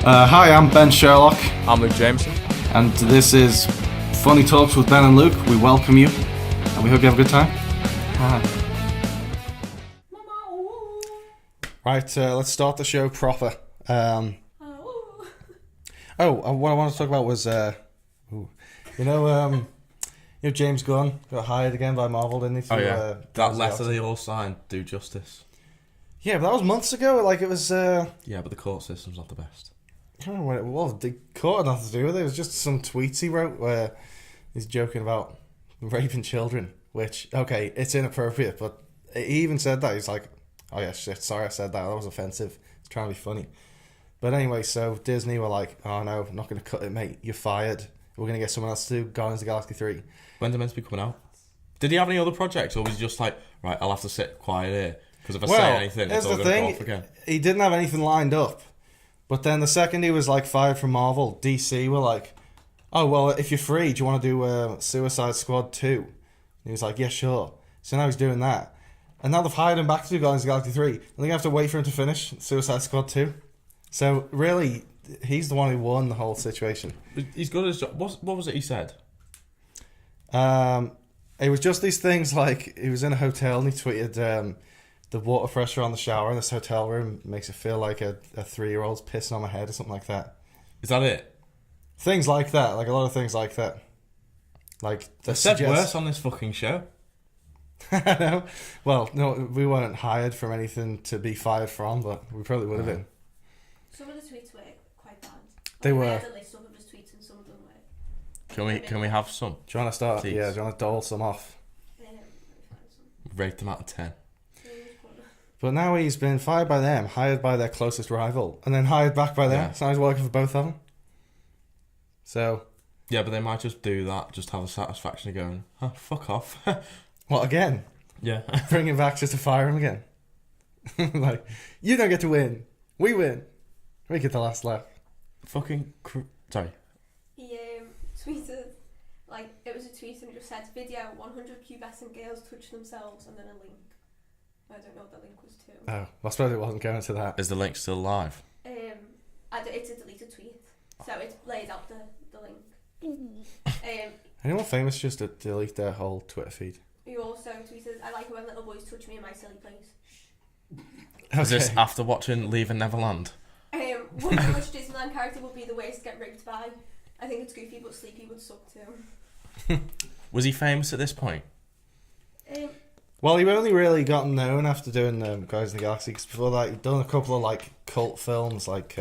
Hi, I'm Ben Sherlock. I'm Luke Jamieson. And this is Funny Talks with Ben and Luke. We welcome you, and we hope you have a good time. Right, let's start the show proper. What I wanted to talk about was, James Gunn got hired again by Marvel, didn't he? That letter they all signed, do justice. Yeah, but that was months ago. Like, it was... Yeah, but the court system's not the best. I don't know what it was. The court had nothing to do with it. It was just some tweets he wrote where he's joking about raping children, which, okay, it's inappropriate, but he even said that. He's like, oh yeah, shit, sorry I said that. That was offensive. It's trying to be funny. But anyway, so Disney were like, oh no, I'm not going to cut it, mate. You're fired. We're going to get someone else to do Guardians of the Galaxy 3. When's it meant to be coming out? Did he have any other projects, or was he just like, right, I'll have to sit quiet here, because if I say anything, it's all going to go off again? He didn't have anything lined up. But then the second he was like fired from Marvel, DC were like, oh, well, if you're free, do you want to do Suicide Squad 2? And he was like, yeah, sure. So now he's doing that. And now they've hired him back to do Guardians of the Galaxy 3. And they're going to have to wait for him to finish Suicide Squad 2. So really, he's the one who won the whole situation. He's got his job. What was it he said? It was just these things like, he was in a hotel and he tweeted... the water pressure on the shower in this hotel room makes it feel like a 3-year-old's pissing on my head or something like that. Is that it? Things like that. Like a lot of things like that. Like they said worse on this fucking show. I know. Well, no, we weren't hired from anything to be fired from, but we probably would have been. Some of the tweets were quite bad. They were. I had a list of his tweets and some of them were... Can we have some? Do you want to start? Please. Yeah, do you want to dole some off? Let me find some. Rate them out of 10. But now he's been fired by them, hired by their closest rival, and then hired back by them. Yeah. So now he's working for both of them. So... Yeah, but they might just do that, just have the satisfaction of going, oh, fuck off. What, again? Yeah. Bring him back just to fire him again. Like, you don't get to win. We win. We get the last laugh. Sorry. He tweeted, like, it was a tweet and it just said, video, 100 pubescent girls touch themselves, and then a link. I don't know what the link was to. Oh, I suppose it wasn't going to that. Is the link still live? It's a deleted tweet, so it laid out the link. Anyone famous just to delete their whole Twitter feed? He also tweeted, I like it when little boys touch me in my silly place. Okay. Is this after watching Leaving Neverland? Wondering which Disneyland character would be the worst to get raped by. I think it's Goofy, but Sleepy would suck too. Was he famous at this point? Well, he only really got known after doing Guardians of the Galaxy, because before that he'd done a couple of like cult films, like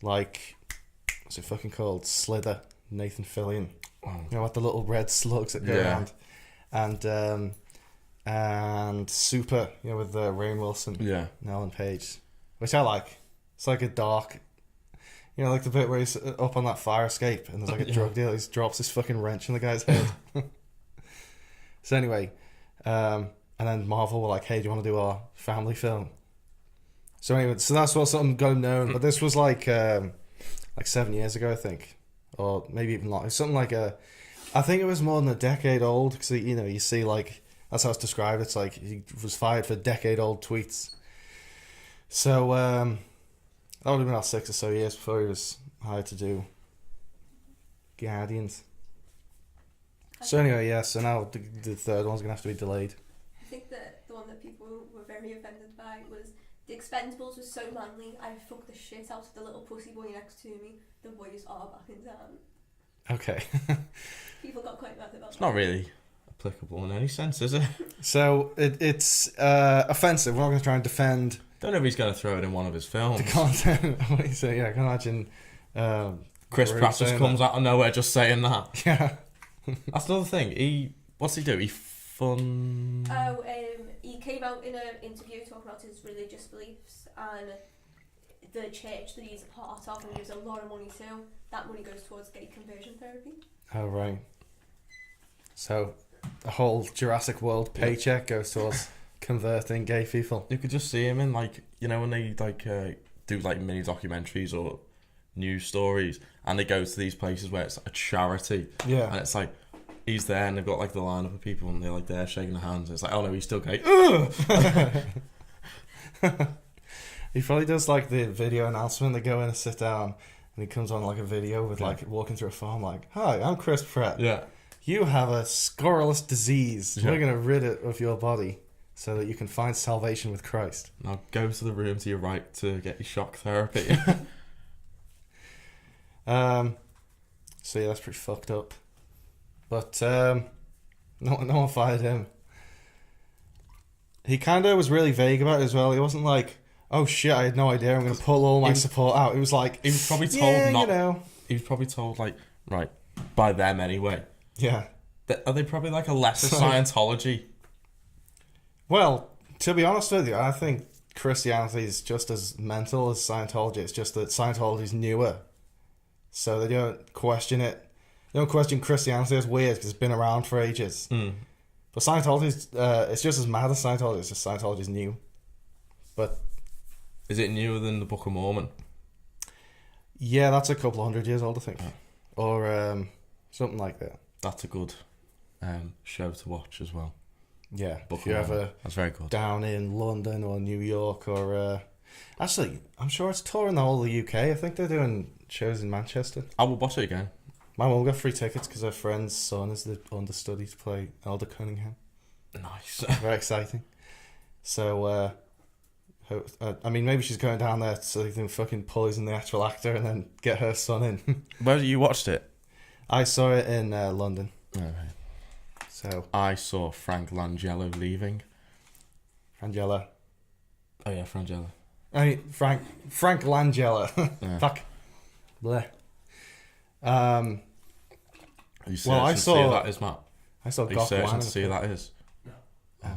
what's it fucking called? Slither, Nathan Fillion. Oh. You know, what the little red slugs that go around, and Super, you know, with Rainn Wilson, and Ellen Page, which I like. It's like a dark, you know, like the bit where he's up on that fire escape and there's like a drug dealer. He drops this fucking wrench in the guy's head. So anyway. And then Marvel were like, hey, do you want to do our family film? So anyway, so that's what something got him known. But this was like 7 years ago, I think. Or maybe even longer. Something like I think it was more than a decade old. Because, you know, you see like, that's how it's described. It's like he was fired for decade-old tweets. So that would have been about 6 or so years before he was hired to do Guardians. So anyway, yeah, so now the third one's going to have to be delayed. I think that the one that people were very offended by was the Expendables was so manly, I fucked the shit out of the little pussy boy next to me. The boys are back in town. Okay. People got quite mad about that. It's not really applicable in any sense, is it? So it's offensive. We're not going to try and defend... Don't know if he's going to throw it in one of his films. The content. So yeah, I can imagine... Chris Pratt just comes out of nowhere just saying that. Yeah. That's another thing. What's he do? He he came out in an interview talking about his religious beliefs and the church that he's a part of, and he gives a lot of money to. That money goes towards gay conversion therapy. Oh right. So the whole Jurassic World paycheck goes towards converting gay people. You could just see him in, like, you know, when they like do like mini documentaries or news stories, and they go to these places where it's a charity, yeah, and it's like, he's there and they've got like the lineup of people and they're like there shaking their hands. And it's like, oh no, he's still gay. He probably does like the video announcement. They go in and sit down, and he comes on like a video with like walking through a farm, like, "Hi, I'm Chris Pratt. Yeah, you have a scurrilous disease. We're gonna rid it of your body so that you can find salvation with Christ. Now go to the room to your right to get your shock therapy." So yeah, that's pretty fucked up. But no one fired him. He kind of was really vague about it as well. He wasn't like, "Oh shit, I had no idea. I'm going to pull all my support out." He was like, he was probably told you know. He was probably told like, right, by them anyway. Yeah. Are they probably like a lesser Scientology? Well, to be honest with you, I think Christianity is just as mental as Scientology. It's just that Scientology is newer. So they don't question it. They don't question Christianity as weird because it's been around for ages. Mm. But Scientology, it's just as mad as Scientology. It's just Scientology's new. But is it newer than the Book of Mormon? Yeah, that's a couple of 100 years old, I think. Or something like that. That's a good show to watch as well. Yeah, Book if you're ever that's very good. Down in London or New York or... actually, I'm sure it's touring the whole of the UK. I think they're doing shows in Manchester. I will watch it again. My mum got free tickets because her friend's son is the understudy to play Elder Cunningham. Nice. Very exciting. So, I mean, maybe she's going down there so they can fucking poison the actual actor and then get her son in. Where you watched it? I saw it in London. Oh, right. So I saw Frank Langella leaving. Frangella. Oh yeah, Frangella. I mean, Frank Langella. Yeah. Fuck. Bleh. You well, I saw see who that is, Matt. I saw Are you Gok searching Wan to see who that is? No. Oh.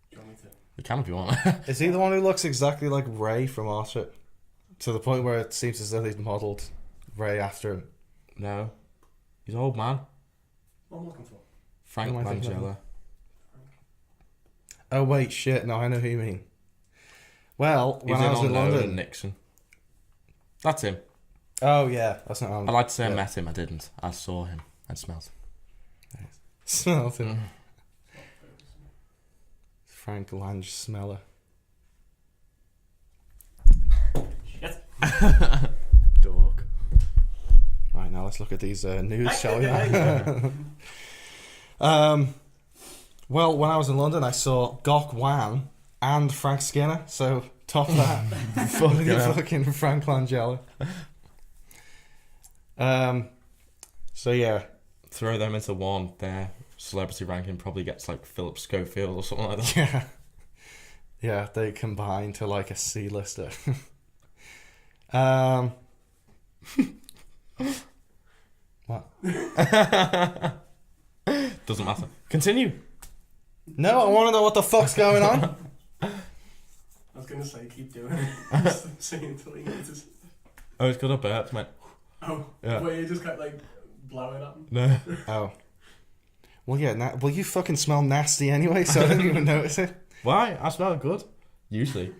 Do you want me to? You can if you want. Is he the one who looks exactly like Ray from Archer? To the point where it seems as though they've modelled Ray after him. No. He's an old man. What am I looking for? Frank Who am I thinking Langella. Oh wait, shit, no, I know who you mean. Well, when I was in London... Nixon. That's him. Oh yeah, that's not... I'd like to say I met him, I didn't. I saw him and smelled him. Smelled him. Frank Lange Smeller. Shit. Dog. Right, now let's look at these news, shall we? Well, when I was in London, I saw Gok Wan and Frank Skinner, so top that. fucking Frank Langella. So yeah. Throw them into one, their celebrity ranking probably gets like Philip Schofield or something like that. Yeah, they combine to like a C-lister. What? Doesn't matter. Continue. No, I want to know what the fuck's going on. I was going to say, keep doing it. Sing until he notices. Oh, it's got a burp, mate. Oh, yeah. Wait, you just kept like blowing at him? No. Oh. Well, yeah, well, you fucking smell nasty anyway, so I didn't even notice it. Why? I smell good. Usually.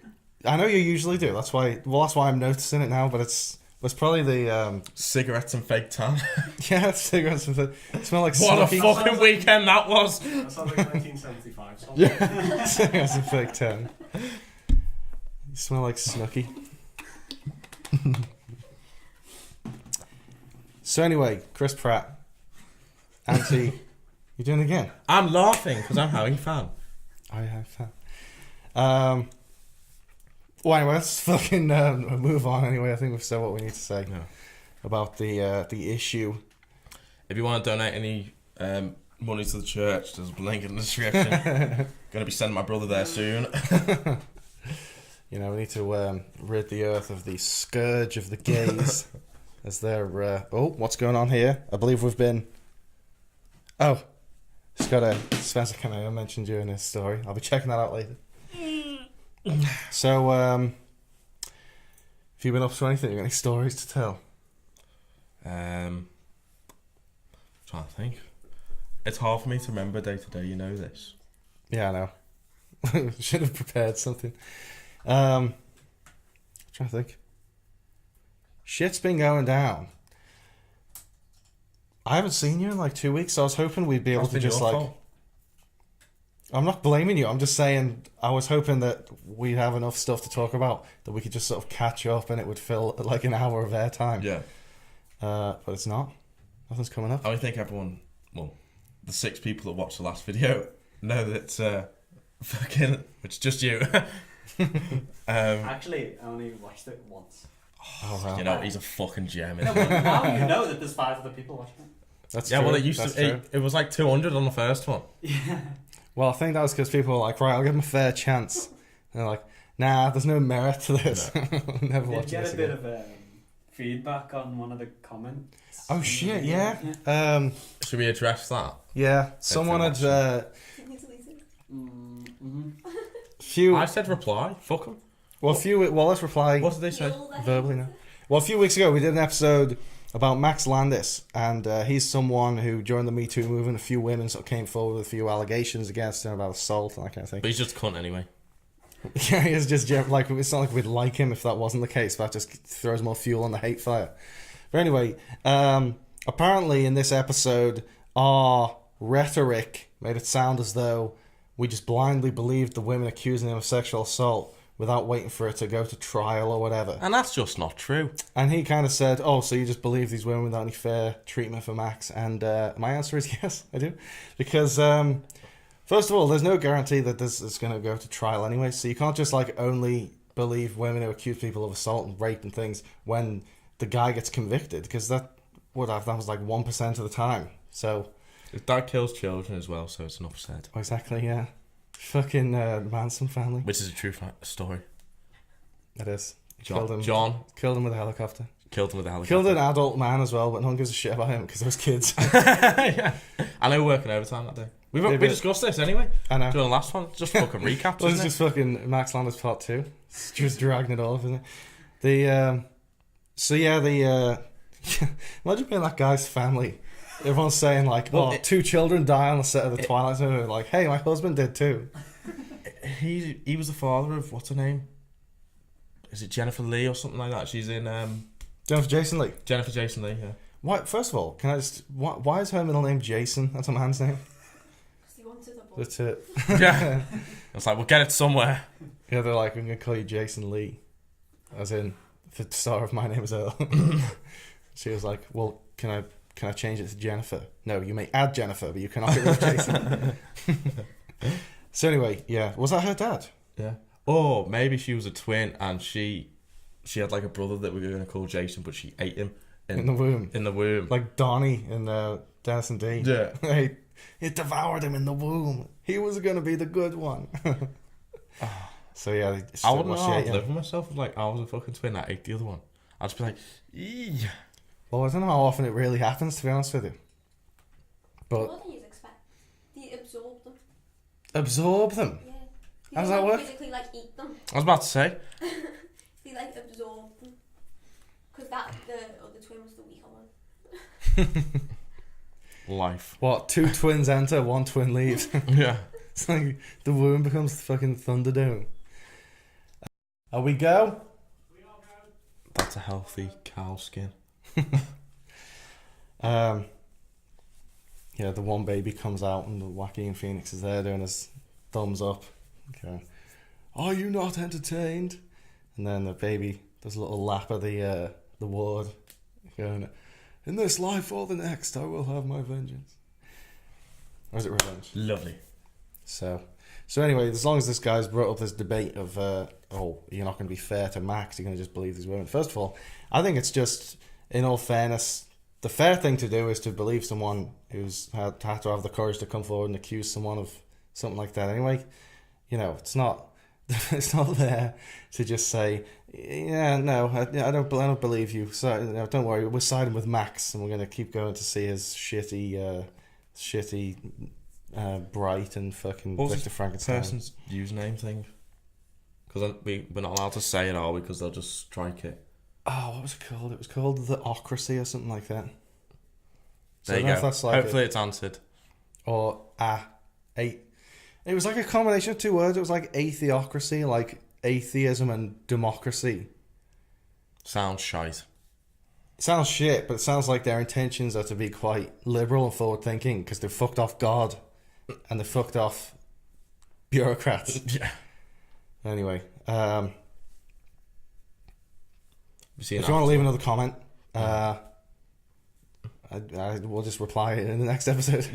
I know you usually do. That's why I'm noticing it now, but it's probably the... cigarettes and fake tan. Yeah, cigarettes and fake... Smell like what Snooki. a fucking like, weekend that was! That sounds like 1975. So Yeah, cigarettes and fake tan. You smell like Snooki. So anyway, Chris Pratt. Anti... You doing it again? I'm laughing because I'm having fun. I have fun. Well, anyway, let's fucking move on. Anyway, I think we've said what we need to say about the issue. If you want to donate any money to the church, there's a link in the description. Going to be sending my brother there soon. You know, we need to rid the earth of the scourge of the gays. As they're... oh, what's going on here? I believe we've been... Oh, just got a Spencer Cammayo mentioned you in his story. I'll be checking that out later. So, have you been up to anything? You got any stories to tell? Trying to think. It's hard for me to remember day to day, you know this. Yeah, I know. Should have prepared something. Trying to think. Shit's been going down. I haven't seen you in like 2 weeks, so I was hoping we'd be able That's to been just your like... fault. I'm not blaming you. I'm just saying I was hoping that we'd have enough stuff to talk about that we could just sort of catch up and it would fill like an hour of airtime. Yeah. But it's not. Nothing's coming up. I think everyone, well, the 6 people that watched the last video know that fucking, it's just you. Actually, I only watched it once. Oh, wow. You know, he's a fucking gem. No, but now you know that there's 5 other people watching it. That's Yeah, true. well, it used That's to. true. It was like 200 on the first one. Yeah. Well, I think that was because people were like, right, I'll give him a fair chance. And they're like, nah, there's no merit to this. Never Did watch get this a bit again. of feedback on one of the comments. Oh shit, yeah. Should we address that? Yeah, someone had Mm-hmm. few. I said reply. Fuck them. Well, let's reply What did they say? verbally now. Well, a few weeks ago we did an episode about Max Landis, and he's someone who, during the Me Too movement, a few women sort of came forward with a few allegations against him about assault and that kind of thing. But he's just a cunt anyway. Yeah, he's just like, it's not like we'd like him if that wasn't the case. That just throws more fuel on the hate fire. But anyway, apparently in this episode, our rhetoric made it sound as though we just blindly believed the women accusing him of sexual assault without waiting for it to go to trial or whatever. And that's just not true. And he kind of said, oh, so you just believe these women without any fair treatment for Max? And my answer is yes, I do. Because, first of all, there's no guarantee that this is going to go to trial anyway. So you can't just like only believe women who accuse people of assault and rape and things when the guy gets convicted. Because that was like 1% of the time. So... That kills children as well, so it's enough said. Exactly, yeah. Fucking Manson family. Which is a true story. It is. Killed him with a helicopter. Killed him with a helicopter. Killed an adult man as well, but no one gives a shit about him because those kids. Yeah. I know, working overtime that day. We discussed this anyway. I know. During the last one, just fucking recaps. Well, it's just fucking Max Landis part 2. It's just dragging it off, isn't it? Imagine being that guy's family. Everyone's saying like, well, 2 children die on the set of the Twilight Zone. Like, hey, my husband did too. He was the father of, what's her name? Is it Jennifer Lee or something like that? She's in Jennifer Jason Lee. Jennifer Jason Lee. Yeah. Why? First of all, can I just? Why is her middle name Jason? That's a man's name. Because he wanted a boy. That's it. Yeah. It's like, we'll get it somewhere. Yeah, they're like, I'm gonna call you Jason Lee, as in the star of My Name Is Earl. She was like, well, can I change it to Jennifer? No, you may add Jennifer, but you cannot get rid of Jason. So anyway, yeah, was that her dad? Yeah. Or maybe she was a twin and she had like a brother that we were going to call Jason, but she ate him in the womb. In the womb. Like Donnie in Dennis and Dee. Yeah. It devoured him in the womb. He was going to be the good one. So yeah, I wouldn't know how I'd live with myself if like I was a fucking twin that ate the other one. I'd just be like, eee. Well, I don't know how often it really happens, to be honest with you. But More than you'd expect. You absorb them. Absorb them? Yeah. You How does don't that work? physically like eat them. I was about to say. You like absorb them. Because the other twin was the weaker one. Life. What, 2 twins enter, 1 twin leaves? Yeah. It's like the womb becomes the fucking Thunderdome. Are we go? That's a healthy cow skin. Yeah, the one baby comes out and the Joaquin Phoenix is there doing his thumbs up. Okay. Are you not entertained? And then the baby does a little lap of the ward, going, in this life or the next, I will have my vengeance. Or is it revenge? Lovely. So anyway, as long as this guy's brought up this debate of, you're not going to be fair to Max, you're going to just believe these women. First of all, I think it's just, in all fairness, the fair thing to do is to believe someone who's had to have the courage to come forward and accuse someone of something like that. Anyway, you know, it's not there to just say, yeah, no, I don't believe you. So no, don't worry, we're siding with Max, and we're going to keep going to see his shitty, Bright and fucking Victor Frankenstein. Person's username thing. Because we're not allowed to say it, are we? Because they'll just strike it. Oh, what was it called? It was called The Ocracy or something like that. So There you go. Hopefully it's answered. Or it was like a combination of 2 words. It was like atheocracy, like atheism and democracy. Sounds shite. sounds shit, but it sounds like their intentions are to be quite liberal and forward thinking because they fucked off God and they fucked off bureaucrats. Yeah. Anyway, if you that? want to leave another comment, I will just reply in the next episode.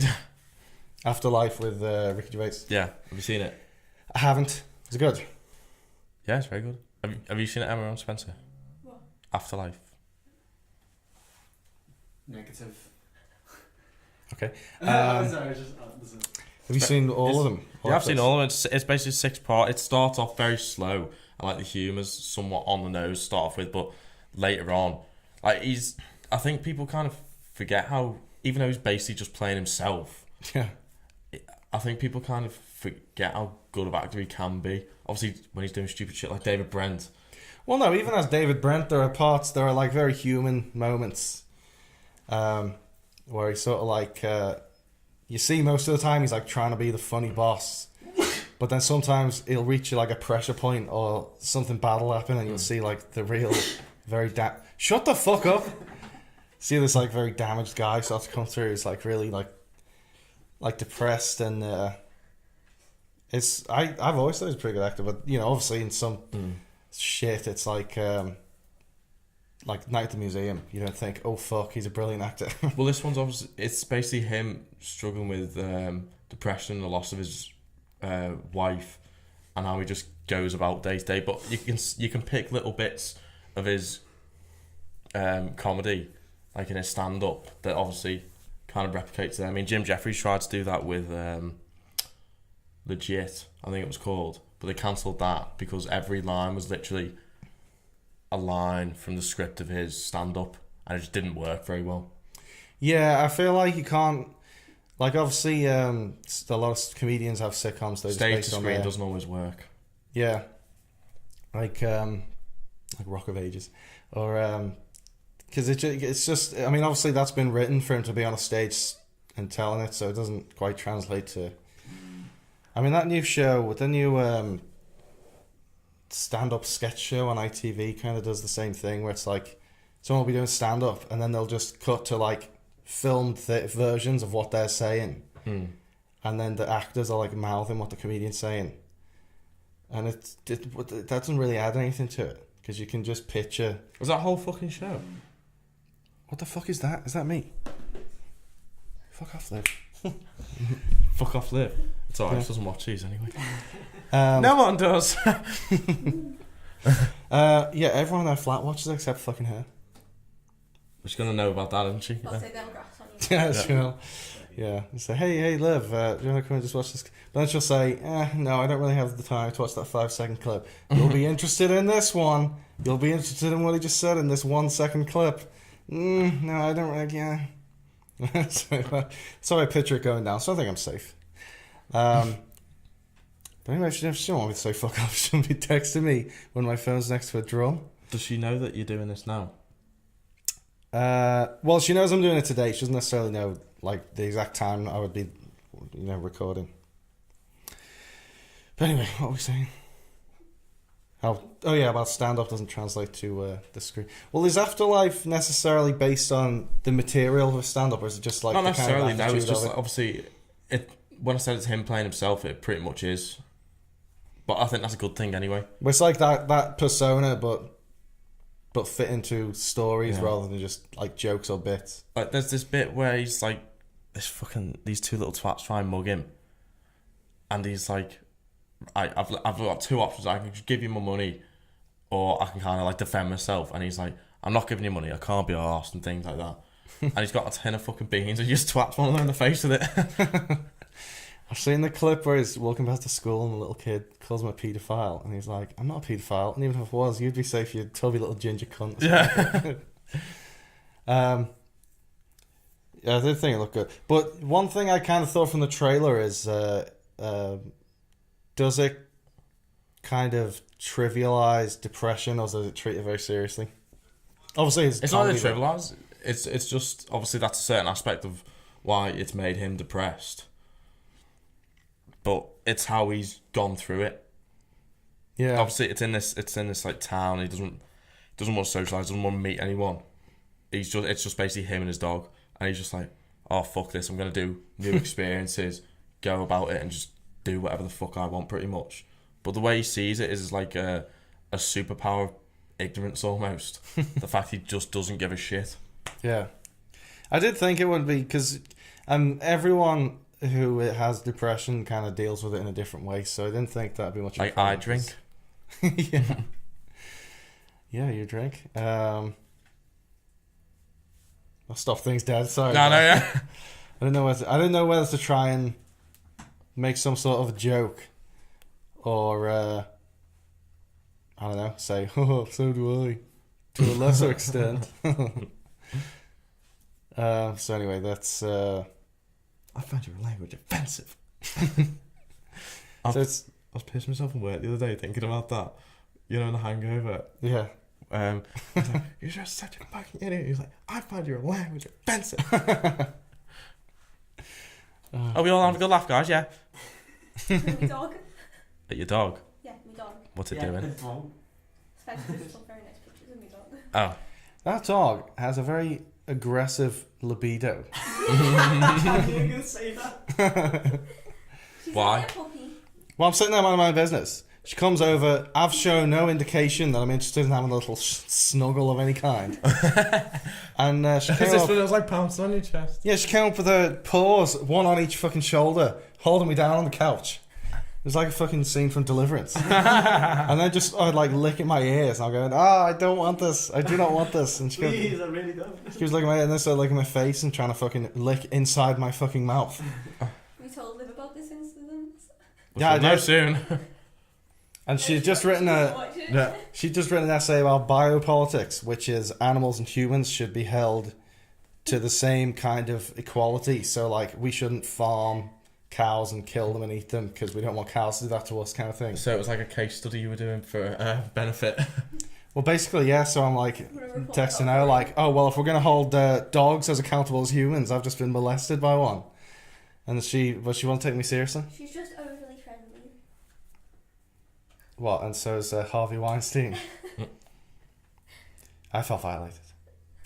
Afterlife with Ricky Gervais. Yeah, have you seen it? I haven't. Is it good? Yeah, it's very good. Have you seen it, Emma and Spencer? What? Afterlife. Negative. Okay. Sorry, Have you seen all of them? Yeah, I've seen all of them. It's basically 6 part. It starts off very slow, and like the humour's somewhat on the nose to start off with, but later on, like I think people kind of forget how, even though he's basically just playing himself. Yeah. I think people kind of forget how good of an actor he can be. Obviously, when he's doing stupid shit like David Brent. Well, no, even as David Brent, there are like very human moments, where he's sort of like, you see most of the time he's like trying to be the funny boss, but then sometimes he'll reach like a pressure point or something bad will happen, and you'll see like the real, very shut the fuck up. See this like very damaged guy start to come through. It's like really like depressed, and I've always thought he's a pretty good actor, but you know, obviously in some shit, it's like Night at the Museum. You don't think, oh fuck, he's a brilliant actor. Well, this one's obviously, it's basically him struggling with depression, the loss of his wife, and how he just goes about day to day. But you can pick little bits of his comedy, like in his stand up, that obviously kind of replicates it. I mean, Jim Jeffries tried to do that with Legit, I think it was called, but they cancelled that because every line was literally a line from the script of his stand-up, and it just didn't work very well. Yeah, I feel like you can't, like, obviously a lot of comedians have sitcoms that stage to screen doesn't always work. Yeah, like Rock of Ages, or because it's just, I mean, obviously that's been written for him to be on a stage and telling it, so it doesn't quite translate to. I mean, that new show with the new stand-up sketch show on ITV kind of does the same thing, where it's like someone will be doing stand-up and then they'll just cut to like filmed versions of what they're saying, and then the actors are like mouthing what the comedian's saying, and that doesn't really add anything to it because you can just picture. Was that whole fucking show? What the fuck is that? Is that me? Fuck off, Liv. Fuck off, Liv. It's alright, she doesn't watch these anyway. No one does. Yeah, everyone in our flat watches except fucking her. She's gonna know about that, isn't she? I'll say them grass on you. Yeah, she will. Yeah, and say, hey, Liv, do you want to come and just watch this? But then she'll say, no, I don't really have the time to watch that 5-second clip. You'll be interested in this one. You'll be interested in what he just said in this 1-second clip. No, I don't really, yeah. So I picture it going down, so I think I'm safe. But anyway, she don't want me to say fuck off. She'll be texting me when my phone's next to a drum. Does she know that you're doing this now? Well, she knows I'm doing it today. She doesn't necessarily know like the exact time I would be, recording. But anyway, what were we saying? Oh yeah, about stand-up doesn't translate to the screen. Well, is Afterlife necessarily based on the material of stand-up, or is it just like not the necessarily? Kind of no, it's just of it? like, obviously it. When I said it's him playing himself, it pretty much is. But I think that's a good thing anyway. Well, it's like that persona, but fit into stories rather than just like jokes or bits. Like there's this bit where he's like, these two little twats try and mug him, and he's like, I've got two options. I can just give you my money, or I can kind of like defend myself. And he's like, I'm not giving you money. I can't be arsed and things like that. And he's got a tin of fucking beans and he just twats one of them in the face with it. I've seen the clip where he's walking past the school and the little kid calls him a paedophile, and he's like, I'm not a paedophile, and even if I was, you'd be safe, you tubby little ginger cunt. Yeah. Yeah, I did think it looked good. But one thing I kind of thought from the trailer is, does it kind of trivialize depression, or does it treat it very seriously? Obviously, it's not really trivialized. It's just obviously that's a certain aspect of why it's made him depressed. But it's how he's gone through it. Yeah. Obviously, it's in this like town. He doesn't want to socialize. Doesn't want to meet anyone. it's just basically him and his dog, and he's just like, oh fuck this, I'm gonna do new experiences, go about it, and just do whatever the fuck I want, pretty much. But the way he sees it is like a superpower of ignorance almost. The fact he just doesn't give a shit. Yeah, I did think it would be because everyone who has depression kind of deals with it in a different way, so I didn't think that'd be much. Like I drink. Yeah. Yeah, you drink. I'll stop things dead. Sorry. No, yeah. I didn't know whether to try and make some sort of joke, or I don't know, say, oh, so do I, to a lesser extent. So anyway, that's. I find your language offensive. I was pissing myself in work the other day thinking about that. You know, in The Hangover. Yeah. He's like, you're just such a fucking idiot. He's like, I find your language offensive. Are we all having a good laugh, guys? Yeah. My dog. At your dog? Yeah, my dog. What's it doing? Spencer took some very nice pictures of my dog. Oh. That dog has a very aggressive libido. You're gonna say that? She's Why? like a puppy. Well, I'm sitting there minding my own business. She comes over. I've shown no indication that I'm interested in having a little snuggle of any kind. And she came up. It was like pouncing on your chest. Yeah, she came up with her paws, one on each fucking shoulder, holding me down on the couch. It was like a fucking scene from Deliverance. And then just I'd like licking my ears, and I'm going, I don't want this. I do not want this. And Please, I really don't. she was licking my ear, and then started licking my face and trying to fucking lick inside my fucking mouth. We told Liv about this incident. Yeah, I know did. soon. And she'd just written she'd just written an essay about biopolitics, which is animals and humans should be held to the same kind of equality. So like we shouldn't farm cows and kill them and eat them because we don't want cows to do that to us, kind of thing. So it was like a case study you were doing for benefit. Well, basically, yeah. So I'm like texting her like, oh well, if we're gonna hold dogs as accountable as humans, I've just been molested by one, and she won't take me seriously. She's just overly friendly. What? And so is Harvey Weinstein. I felt violated.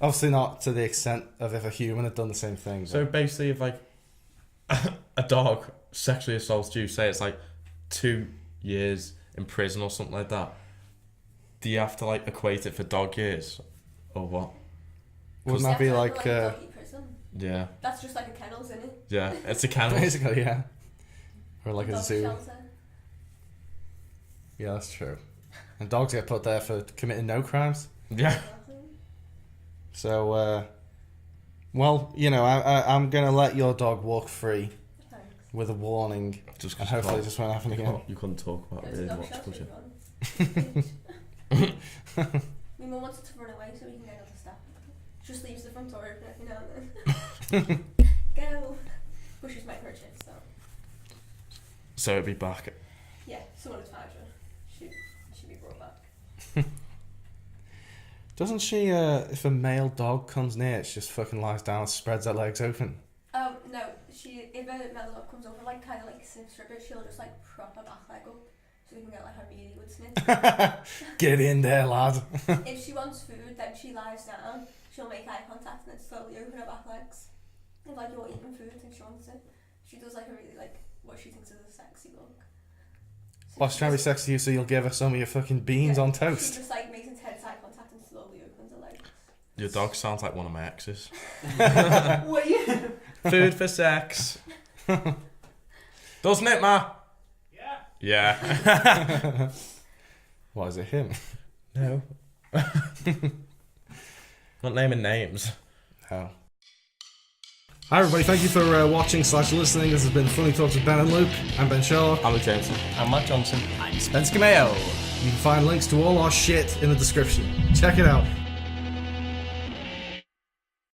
Obviously not to the extent of if a human had done the same thing. But... So basically, if like a dog sexually assaults you, say it's like 2 years in prison or something like that, do you have to like equate it for dog years or what? Wouldn't that be like doggy prison? Yeah. That's just like a kennels, isn't it? Yeah, it's a kennel. basically, yeah, or like a Dog zoo. shelter. Yeah, that's true. And dogs get put there for committing no crimes. Yeah. Exactly. So, well, you know, I'm gonna let your dog walk free Thanks. with a warning, Just and hopefully this won't happen again. You couldn't talk about Go it to really dog much, shelter could you? if you want. My mum wanted to run away so we can get another step. Just leaves the front door open every now and then. Go. But she's made her chips, so. So it'd be back. Yeah, someone has found her. She should be brought back. Doesn't she, if a male dog comes near, she just fucking lies down and spreads her legs open? No, if a male dog comes over, like, kind of like sniffs her a bit, she'll just, like, prop her back leg up so we can get, like, a really good sniff. Get in there, lad. If she wants food, then she lies down, she'll make eye contact and then slowly open her back legs. If, like, you're eating food and she wants it. She does, like, a really, like, what she thinks is a sexy look. So Well, she's trying to be sexy to you, so you'll give her some of your fucking beans on She toast. just, like, makes intense eye contact and slowly opens her legs. Your dog sounds like one of my exes. Wait. Food for sex. Doesn't it, Ma? Yeah. Yeah. What, is it him? No. Not naming names. Oh. Hi everybody, thank you for watching/listening. This has been Funny Talks with Ben and Luke. I'm Ben Sherlock. I'm Jameson. I'm Matt Johnson. I'm Spencer Cammayo. You can find links to all our shit in the description. Check it out.